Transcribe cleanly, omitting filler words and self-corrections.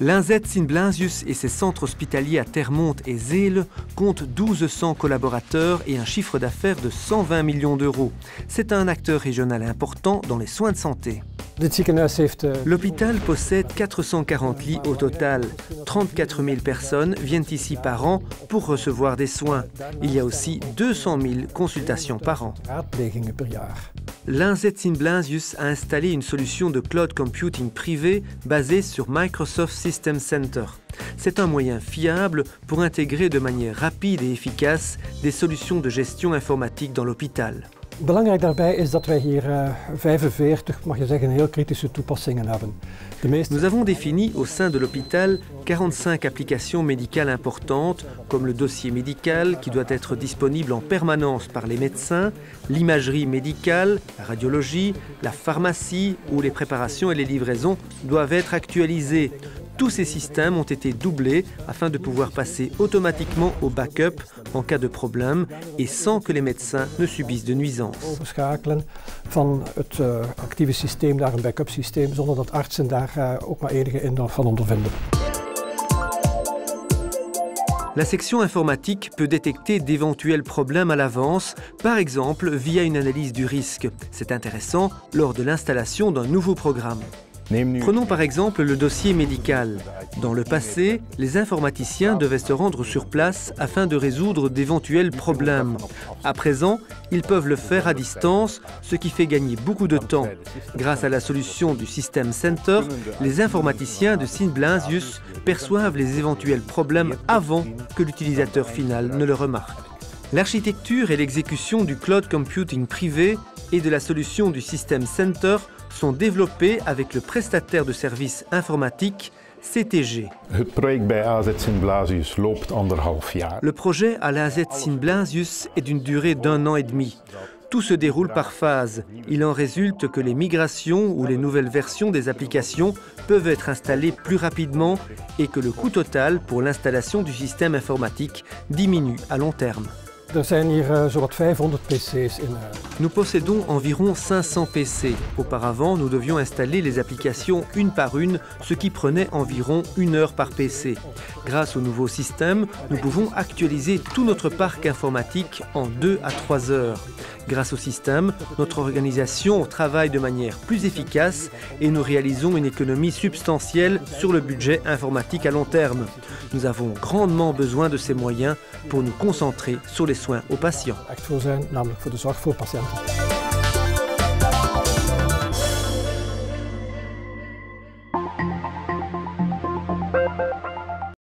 L'Inzet Sint Blaasius et ses centres hospitaliers à Termonde et Zeele comptent 1200 collaborateurs et un chiffre d'affaires de 120 millions d'euros. C'est un acteur régional important dans les soins de santé. L'hôpital possède 440 lits au total. 34 000 personnes viennent ici par an pour recevoir des soins. Il y a aussi 200 000 consultations par an. L'Inzet Sint Blaasius a installé une solution de cloud computing privée basée sur Microsoft System Center. C'est un moyen fiable pour intégrer de manière rapide et efficace des solutions de gestion informatique dans l'hôpital. Belangrijk daarbij is dat wij hier 45, mag je zeggen, heel kritische toepassingen hebben. Nous avons défini au sein de l'hôpital 45 applications médicales importantes, comme le dossier médical qui doit être disponible en permanence par les médecins, l'imagerie médicale, la radiologie, la pharmacie, où les préparations et les livraisons doivent être actualisées. Tous ces systèmes ont été doublés afin de pouvoir passer automatiquement au backup en cas de problème et sans que les médecins ne subissent de nuisances. Overschakelen van het actieve systeem naar een backup systeem zonder dat artsen daar ook maar enige indruk van ondervinden. La section informatique peut détecter d'éventuels problèmes à l'avance, par exemple via une analyse du risque. C'est intéressant lors de l'installation d'un nouveau programme. Prenons par exemple le dossier médical. Dans le passé, les informaticiens devaient se rendre sur place afin de résoudre d'éventuels problèmes. À présent, ils peuvent le faire à distance, ce qui fait gagner beaucoup de temps. Grâce à la solution du System Center, les informaticiens de Sint Blaasius perçoivent les éventuels problèmes avant que l'utilisateur final ne le remarque. L'architecture et l'exécution du cloud computing privé et de la solution du System Center sont développés avec le prestataire de services informatiques CTG. Le projet à l'Inzet Sint Blaasius est d'une durée d'1 an et demi. Tout se déroule par phase. Il en résulte que les migrations ou les nouvelles versions des applications peuvent être installées plus rapidement et que le coût total pour l'installation du système informatique diminue à long terme. Nous possédons environ 500 PC. Auparavant, nous devions installer les applications une par une, ce qui prenait environ 1 heure par PC. Grâce au nouveau système, nous pouvons actualiser tout notre parc informatique en 2 à 3 heures. Grâce au système, notre organisation travaille de manière plus efficace et nous réalisons une économie substantielle sur le budget informatique à long terme. Nous avons grandement besoin de ces moyens pour nous concentrer sur les soins aux patients.